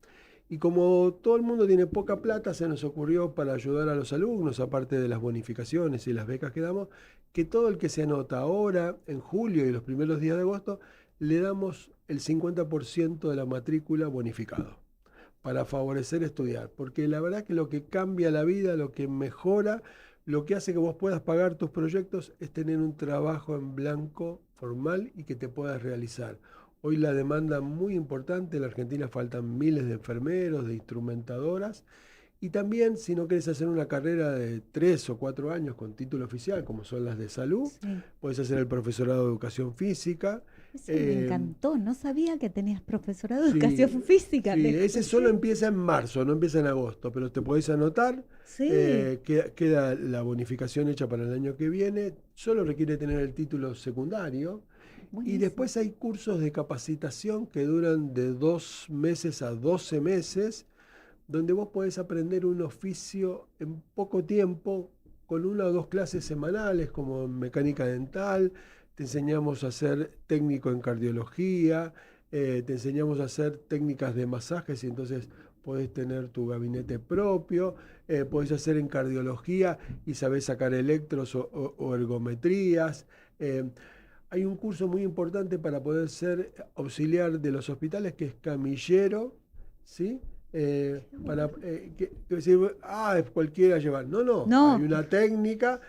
Y como todo el mundo tiene poca plata, se nos ocurrió para ayudar a los alumnos, aparte de las bonificaciones y las becas que damos, que todo el que se anota ahora, en julio y los primeros días de agosto, le damos el 50% de la matrícula bonificado para favorecer estudiar. Porque la verdad que lo que cambia la vida, lo que mejora, lo que hace que vos puedas pagar tus proyectos es tener un trabajo en blanco formal y que te puedas realizar. Hoy la demanda muy importante, en la Argentina faltan miles de enfermeros, de instrumentadoras, y también si no querés hacer una carrera de 3 o 4 años con título oficial, como son las de salud, sí. puedes hacer el profesorado de educación física. Eso me eh, encantó. No sabía que tenías profesorado de Sí, educación física. Te sí, ese solo escuché. empieza en marzo, no empieza en agosto, pero te podés anotar, Sí, queda la bonificación hecha para el año que viene, solo requiere tener el título secundario y buenísimo. después hay cursos de capacitación que duran de 2 meses a 12 meses, donde vos podés aprender un oficio en poco tiempo, con 1 o 2 clases semanales, como en mecánica dental, te enseñamos a ser técnico en cardiología, te enseñamos a hacer técnicas de masajes y entonces podés tener tu gabinete propio, podés hacer en cardiología y sabés sacar electros o ergometrías. eh, Hay un curso muy importante para poder ser auxiliar de los hospitales que es camillero, ¿sí? Qué bueno. Que si, cualquiera llevar. No, no, hay No, una técnica.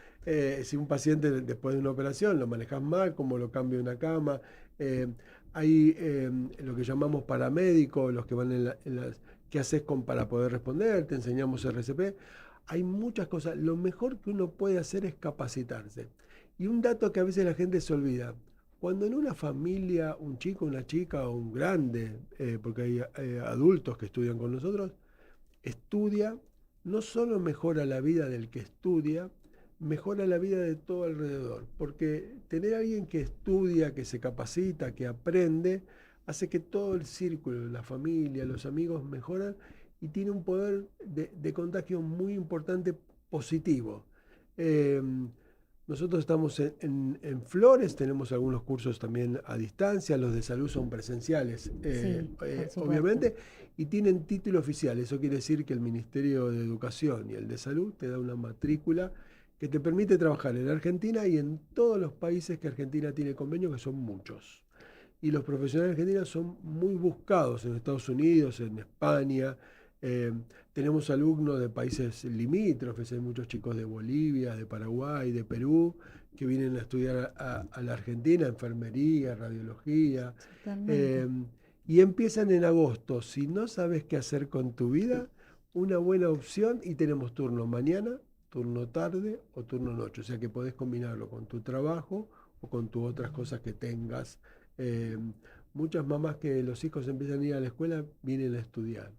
Si un paciente después de una operación lo manejas mal, como lo cambia una cama. eh, Hay lo que llamamos paramédicos, los que van en las. ¿Qué haces para poder responder? Te enseñamos RCP. Hay muchas cosas. Lo mejor que uno puede hacer es capacitarse. Y un dato que a veces la gente se olvida. Cuando en una familia un chico, una chica o un grande, porque hay adultos que estudian con nosotros, estudia, no solo mejora la vida del que estudia, mejora la vida de todo alrededor. Porque tener a alguien que estudia, que se capacita, que aprende, hace que todo el círculo, la familia, los amigos mejoran y tiene un poder de contagio muy importante positivo. Eh, Nosotros estamos en Flores, tenemos algunos cursos también a distancia, los de salud son presenciales, sí, por supuesto. obviamente, y tienen título oficial. Eso quiere decir que el Ministerio de Educación y el de Salud te da una matrícula que te permite trabajar en Argentina y en todos los países que Argentina tiene convenio, que son muchos. Y los profesionales argentinos son muy buscados en Estados Unidos, en España. eh, Tenemos alumnos de países limítrofes, hay muchos chicos de Bolivia, de Paraguay, de Perú, que vienen a estudiar a la Argentina, enfermería, radiología. Totalmente. eh, y empiezan en agosto. Si no sabes qué hacer con tu vida, una buena opción, y tenemos turno mañana, turno tarde o turno noche. O sea que podés combinarlo con tu trabajo o con tus otras cosas que tengas. eh, Muchas mamás que los hijos empiezan a ir a la escuela vienen a estudiar.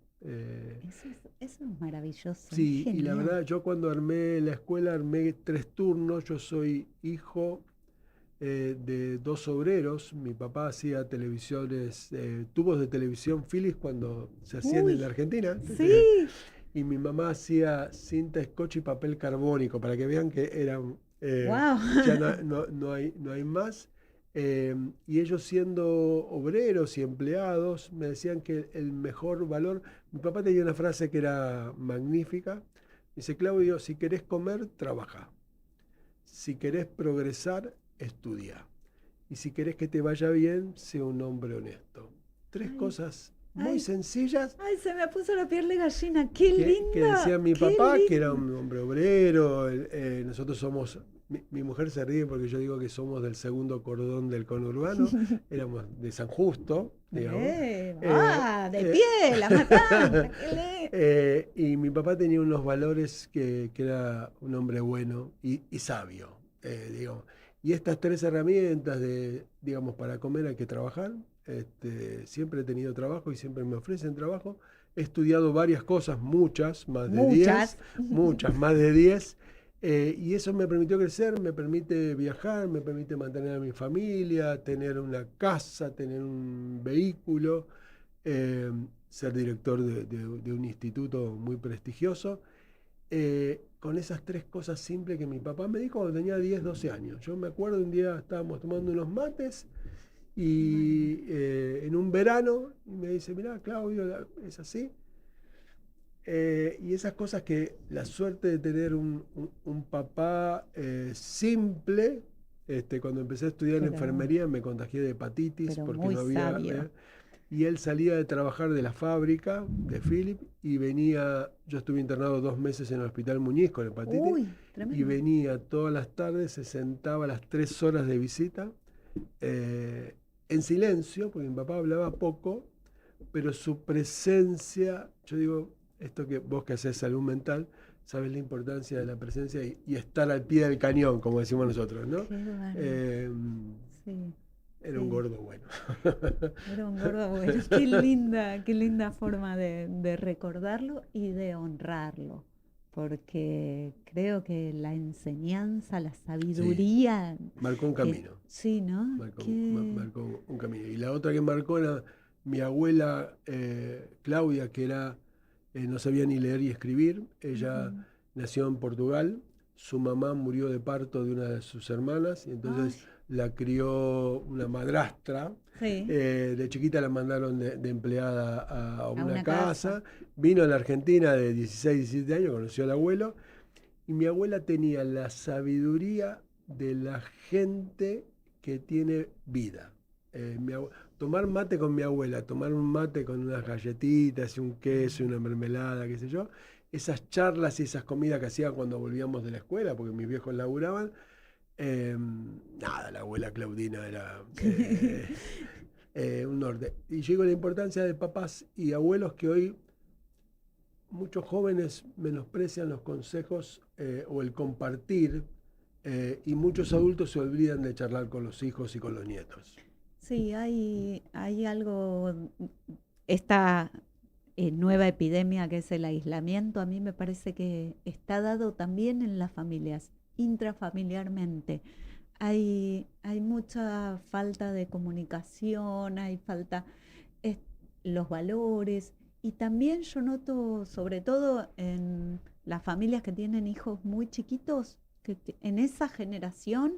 Eso es maravilloso, es Sí, y la genial. verdad, yo cuando armé la escuela armé 3 turnos. Yo soy hijo, de dos obreros. Mi papá hacía televisiones, tubos de televisión Philips cuando se hacían en la Uy, Argentina. sí. Y mi mamá hacía cinta scotch y papel carbónico, para que vean que eran, Wow. ya no hay más. Y ellos siendo obreros y empleados, me decían que el mejor valor, mi papá tenía una frase que era magnífica, dice: Claudio, si querés comer, trabaja; si querés progresar, estudia; y si querés que te vaya bien, sé un hombre honesto. Tres Ay, cosas muy ay, sencillas ay, se me puso la piel de gallina. Qué que decía linda, mi qué papá, que era linda. un hombre obrero. Nosotros somos, mi mujer se ríe porque yo digo que somos del segundo cordón del conurbano, éramos de San Justo, digamos. De Eh, pie, la matanza. Qué y mi papá tenía unos valores que era un hombre bueno y sabio, digamos. Y estas tres herramientas digamos, para comer hay que trabajar. Siempre he tenido trabajo y siempre me ofrecen trabajo. He estudiado varias cosas, muchas, más de 10, muchas. muchas, más de 10. Y eso me permitió crecer, me permite viajar, me permite mantener a mi familia, tener una casa, tener un vehículo, eh, ser director de un instituto muy prestigioso. Con esas tres cosas simples que mi papá me dijo cuando tenía 10, 12 años. Yo me acuerdo un día estábamos tomando unos mates Bueno, y en un verano y me dice: mirá, Claudio, es así. Y esas cosas, que la suerte de tener un papá simple. Cuando empecé a estudiar pero, enfermería me contagié de hepatitis pero porque muy no había. sabio. Y él salía de trabajar de la fábrica de Philip y venía. Yo estuve internado 2 meses en el Hospital Muñiz con hepatitis, Uy, y tremendo. venía todas las tardes, se sentaba a las 3 horas de visita, eh, en silencio, porque mi papá hablaba poco, pero su presencia, yo digo, esto que vos que haces salud mental, sabes la importancia de la presencia y estar al pie del cañón, como decimos nosotros, ¿no? Qué bárbaro. Eh, Sí, Era un sí. gordo bueno. Era un gordo bueno. Qué linda forma de recordarlo y de honrarlo. Porque creo que la enseñanza, la Sí, sabiduría, marcó un camino. sí, ¿no? Marcó un camino. Y la otra que marcó era mi abuela, Claudia, que no sabía ni leer y escribir. Ella Ujú. nació en Portugal. Su mamá murió de parto de una de sus hermanas y Ay, entonces la crió una madrastra. sí, De chiquita la mandaron de empleada a a una una casa. casa. Vino a la Argentina de 16, 17 años, conoció al abuelo. Y mi abuela tenía la sabiduría de la gente que tiene vida. Tomar mate con mi abuela, tomar un mate con unas galletitas y un queso y una mermelada, qué sé yo, esas charlas y esas comidas que hacían cuando volvíamos de la escuela, porque mis viejos laburaban. Nada, la abuela Claudina era un norte. Y yo digo la importancia de papás y abuelos, que hoy muchos jóvenes menosprecian los consejos, o el compartir, y muchos adultos se olvidan de charlar con los hijos y con los nietos. Sí, hay algo, esta nueva epidemia que es el aislamiento, a mí me parece que está dado también en las familias, intrafamiliarmente. Hay mucha falta de comunicación, hay falta es- los valores y también yo noto, sobre todo en las familias que tienen hijos muy chiquitos, que en esa generación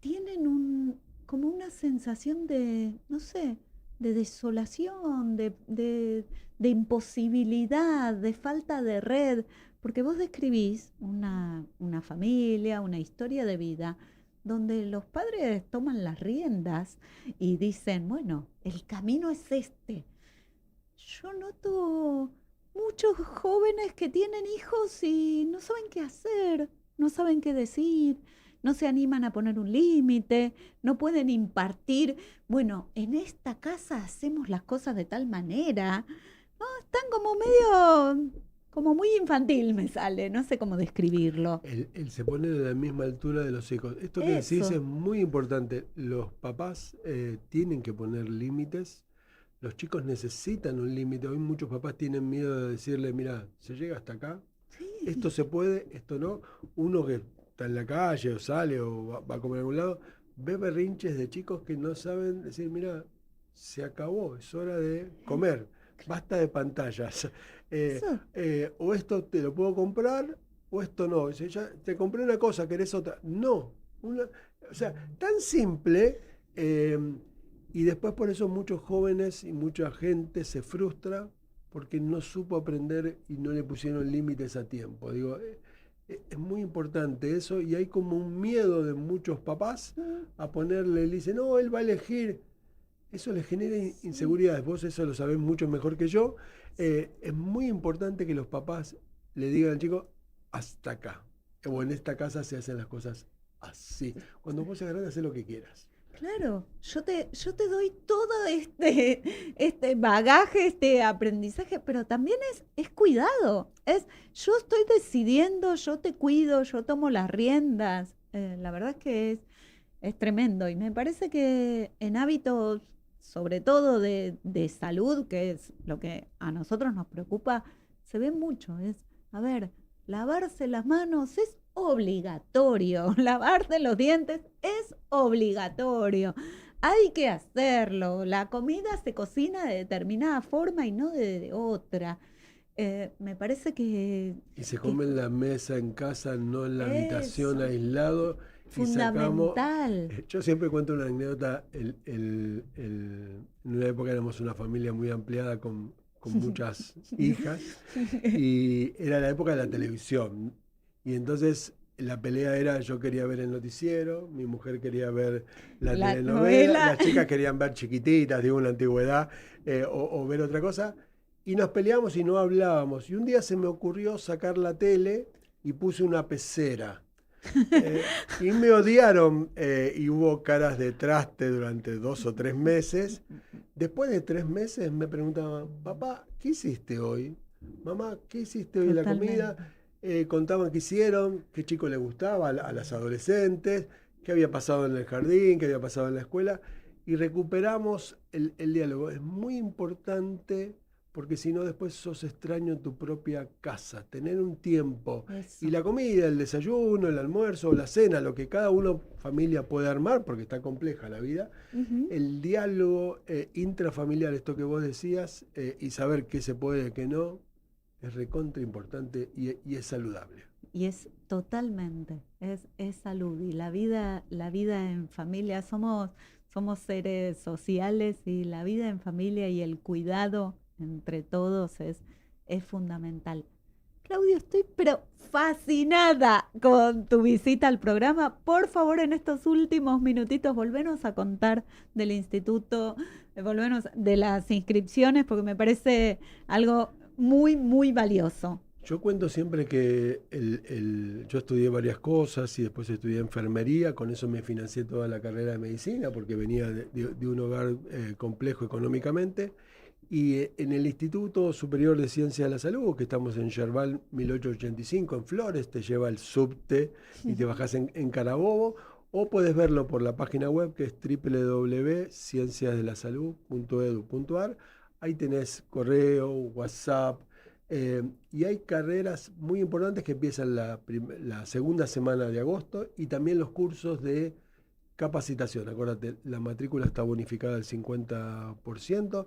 tienen como una sensación de, no sé, de desolación, de imposibilidad, de falta de red, porque vos describís una familia, una historia de vida donde los padres toman las riendas y dicen, bueno, el camino es este. Yo noto muchos jóvenes que tienen hijos y no saben qué hacer, no saben qué decir, no se animan a poner un límite, no pueden impartir, bueno, en esta casa hacemos las cosas de tal manera. No, están como medio, como muy infantil me sale, no sé cómo describirlo. Él se pone de la misma altura de los hijos. Esto que decís Eso, es muy importante. Los papás tienen que poner límites. Los chicos necesitan un límite. Hoy muchos papás tienen miedo de decirle: mira, se llega hasta acá, esto sí, se puede, esto no. Uno que está en la calle o sale o va a comer a algún lado, ve berrinches de chicos que no saben decir, mira, se acabó, es hora de comer, basta de pantallas. Eso, O esto te lo puedo comprar, o esto no. Dice, ya te compré una cosa, ¿querés otra? No. O sea, tan simple. eh, y después por eso muchos jóvenes y mucha gente se frustra porque no supo aprender y no le pusieron límites a tiempo. Digo, es muy importante eso y hay como un miedo de muchos papás mm, a ponerle, le dicen, no, él va a elegir. Eso les genera sí, inseguridades. Vos eso lo sabés mucho mejor que yo. Es muy importante que los papás le digan al chico, hasta acá. O en esta casa se hacen las cosas así. Cuando vos seas grande, hacé lo que quieras. claro, yo te doy todo este, este bagaje, este aprendizaje, pero también es cuidado. Yo estoy decidiendo, yo te cuido, yo tomo las riendas. La verdad es que es tremendo. Y me parece que en hábitos, sobre todo de salud, que es lo que a nosotros nos preocupa, se ve mucho. A ver, lavarse las manos es obligatorio, lavarse los dientes es obligatorio. Hay que hacerlo. La comida se cocina de determinada forma y no de otra. Me parece Y se que come en la mesa en casa, no en la habitación eso, aislado. Y sacamos. fundamental. Yo siempre cuento una anécdota. En una época éramos una familia muy ampliada con muchas hijas. Y era la época de la televisión. Y entonces la pelea era, yo quería ver el noticiero, mi mujer quería ver la La telenovela, novela. las chicas querían ver Chiquititas, digo, en la antigüedad, o ver otra cosa. Y nos peleábamos y no hablábamos. Y un día se me ocurrió sacar la tele y puse una pecera. Y me odiaron y hubo caras de traste durante 2 o 3 meses. Después de 3 meses me preguntaban, papá, ¿qué hiciste hoy? Mamá, ¿qué hiciste hoy en la comida? Totalmente. Contaban qué hicieron, qué chico le gustaba a las adolescentes, qué había pasado en el jardín, qué había pasado en la escuela. Y recuperamos el diálogo. Es muy importante porque si no después sos extraño en tu propia casa. Tener un tiempo y Eso. la comida, el desayuno, el almuerzo, la cena, lo que cada uno familia puede armar, porque está compleja la vida, Ujú. el diálogo intrafamiliar, esto que vos decías, y saber qué se puede y qué no, es recontra importante y es saludable. Y es totalmente, es salud. Y la vida en familia, somos seres sociales y la vida en familia y el cuidado entre todos es fundamental. Claudio, estoy pero fascinada con tu visita al programa. Por favor, en estos últimos minutitos, volvenos a contar del instituto, volvenos de las inscripciones, porque me parece algo muy, muy valioso. Yo cuento siempre que yo estudié varias cosas y después estudié enfermería, con eso me financié toda la carrera de medicina porque venía de un hogar complejo económicamente. Y en el Instituto Superior de Ciencias de la Salud, que estamos en Yerbal 1885, en Flores, te lleva el subte y te bajás en Carabobo, o puedes verlo por la página web que es www.cienciasdelasalud.edu.ar. Ahí tenés correo, WhatsApp, y hay carreras muy importantes que empiezan la segunda semana de agosto y también los cursos de capacitación. Acuérdate, la matrícula está bonificada al 50%.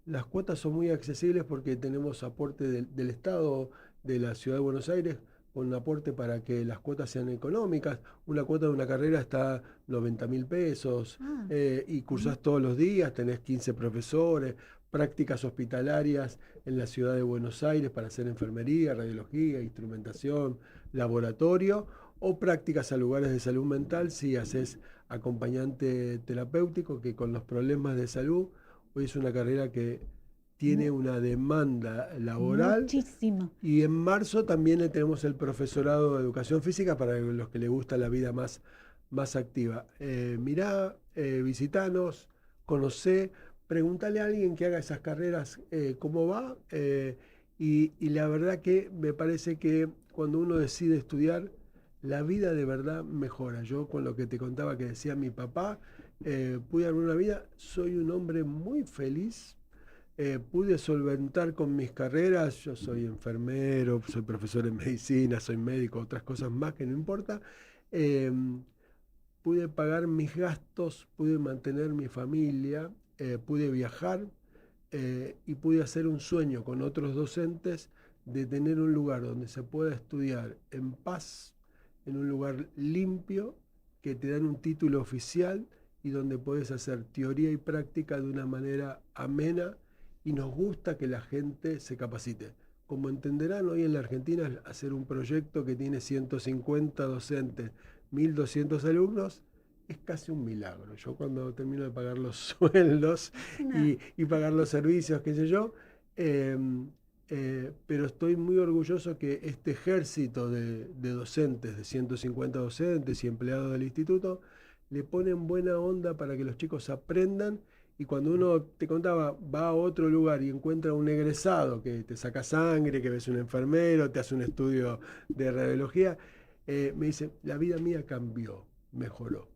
Las cuotas son muy accesibles porque tenemos aporte del Estado de la Ciudad de Buenos Aires con un aporte para que las cuotas sean económicas. Una cuota de una carrera está 90.000 pesos Ah, y mm, cursás todos los días, tenés 15 profesores, prácticas hospitalarias en la Ciudad de Buenos Aires para hacer enfermería, radiología, instrumentación, laboratorio, o prácticas a lugares de salud mental si haces acompañante terapéutico, que con los problemas de salud, hoy es una carrera que tiene mu- una demanda laboral. muchísimo. Y en marzo también le tenemos el profesorado de educación física para los que les gusta la vida más activa. Mirá, visitanos, conocé, preguntale a alguien que haga esas carreras cómo va. Y la verdad que me parece que cuando uno decide estudiar, la vida de verdad mejora. Yo con lo que te contaba que decía mi papá, pude armar una vida, soy un hombre muy feliz. Pude solventar con mis carreras, yo soy enfermero, soy profesor en medicina, soy médico, otras cosas más que no importa. eh, pude pagar mis gastos, pude mantener mi familia, pude viajar y pude hacer un sueño con otros docentes de tener un lugar donde se pueda estudiar en paz, en un lugar limpio, que te dan un título oficial y donde podés hacer teoría y práctica de una manera amena, y nos gusta que la gente se capacite. Como entenderán, hoy en la Argentina hacer un proyecto que tiene 150 docentes, 1.200 alumnos, es casi un milagro. Yo cuando termino de pagar los sueldos y pagar los servicios, qué sé yo, pero estoy muy orgulloso que este ejército de docentes, de 150 docentes y empleados del instituto, le ponen buena onda para que los chicos aprendan. Y cuando uno, te contaba, va a otro lugar y encuentra un egresado que te saca sangre, que ves un enfermero, te hace un estudio de radiología, me dice, la vida mía cambió, mejoró.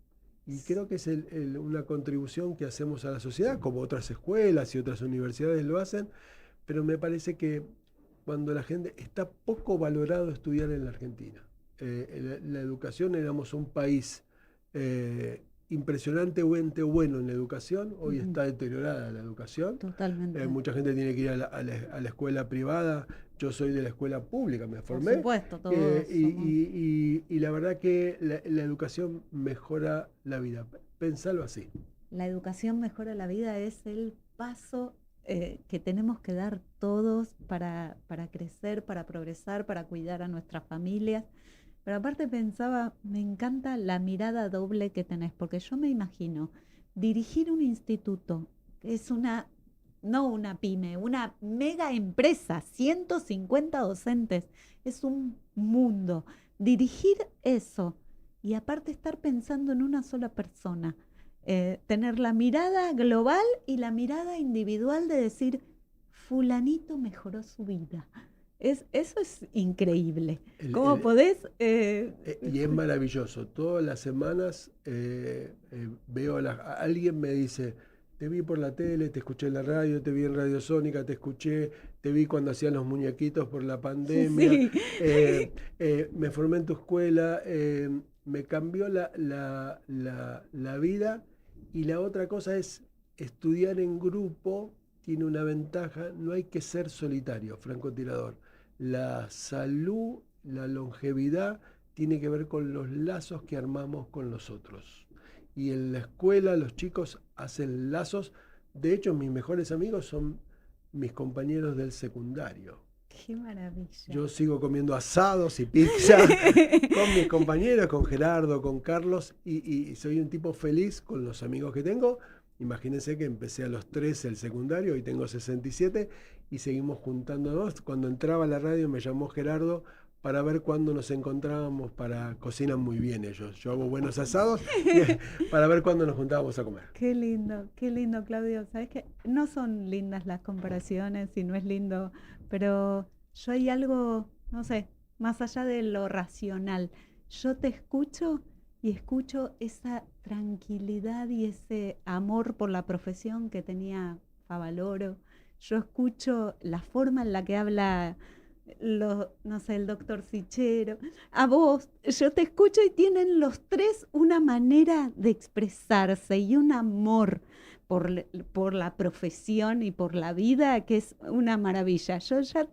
Y creo que es una contribución que hacemos a la sociedad, como otras escuelas y otras universidades lo hacen, pero me parece que cuando la gente está poco valorado estudiar en la Argentina. La educación, éramos un país impresionantemente bueno en la educación, hoy está deteriorada la educación. Totalmente. Mucha gente tiene que ir a la escuela privada, yo soy de la escuela pública, me formé. Por supuesto, todos y la verdad que la educación mejora la vida, pensalo así. La educación mejora la vida, es el paso que tenemos que dar todos para crecer, para progresar, para cuidar a nuestras familias. Pero aparte pensaba, me encanta la mirada doble que tenés, porque yo me imagino dirigir un instituto, que es no una pyme, una mega empresa, 150 docentes, es un mundo. Dirigir eso y aparte estar pensando en una sola persona, tener la mirada global y la mirada individual de decir, fulanito mejoró su vida. Eso es increíble. ¿Cómo podés? Y es maravilloso. Todas las semanas veo alguien me dice, te vi por la tele, te escuché en la radio, te vi en Radio Sónica, te vi cuando hacían los muñequitos por la pandemia, Sí. Me formé en tu escuela, me cambió la vida. Y la otra cosa es estudiar en grupo. Tiene una ventaja, no hay que ser solitario, francotirador. La salud, la longevidad, tiene que ver con los lazos que armamos con los otros. Y en la escuela los chicos hacen lazos. De hecho, mis mejores amigos son mis compañeros del secundario. ¡Qué maravilla! Yo sigo comiendo asados y pizza con mis compañeros, con Gerardo, con Carlos, y soy un tipo feliz con los amigos que tengo. Imagínense que empecé a los 13 el secundario y tengo 67 y seguimos juntándonos. Cuando entraba a la radio me llamó Gerardo para ver cuándo nos encontrábamos, cocinan muy bien ellos. Yo hago buenos asados para ver cuándo nos juntábamos a comer. Qué lindo, Claudio. Sabes que no son lindas las comparaciones y no es lindo, pero yo hay algo, no sé, más allá de lo racional. Yo te escucho y escucho esa tranquilidad y ese amor por la profesión que tenía Favaloro. Yo escucho la forma en la que habla, no sé, el doctor Sichero. A vos, yo te escucho y tienen los tres una manera de expresarse y un amor por la profesión y por la vida que es una maravilla. Yo ya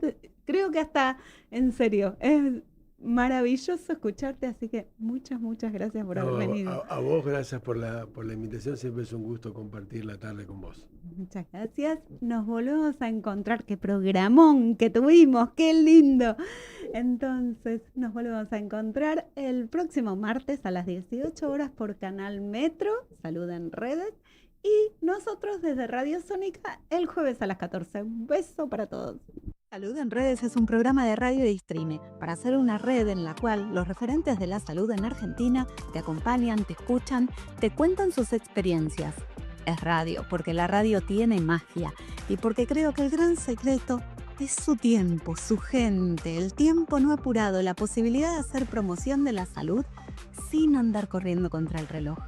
creo que hasta, en serio, es maravilloso escucharte, así que muchas gracias por haber venido. A vos gracias por la invitación, siempre es un gusto compartir la tarde con vos. Muchas gracias, nos volvemos a encontrar, qué programón que tuvimos, qué lindo. Entonces nos volvemos a encontrar el próximo martes a las 18 horas por Canal Metro, Salud en Redes, y nosotros desde Radio Sónica el jueves a las 14. Un beso para todos. Salud en Redes es un programa de radio y streaming para hacer una red en la cual los referentes de la salud en Argentina te acompañan, te escuchan, te cuentan sus experiencias. Es radio, porque la radio tiene magia y porque creo que el gran secreto es su tiempo, su gente, el tiempo no apurado, la posibilidad de hacer promoción de la salud sin andar corriendo contra el reloj.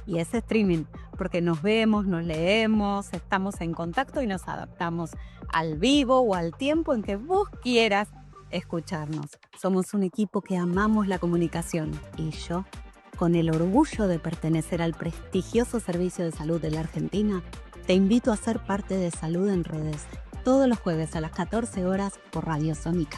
Y es streaming, porque nos vemos, nos leemos, estamos en contacto y nos adaptamos al vivo o al tiempo en que vos quieras escucharnos. Somos un equipo que amamos la comunicación y yo con el orgullo de pertenecer al prestigioso servicio de salud de la Argentina, te invito a ser parte de Salud en Redes, todos los jueves a las 14 horas por Radio Sónica.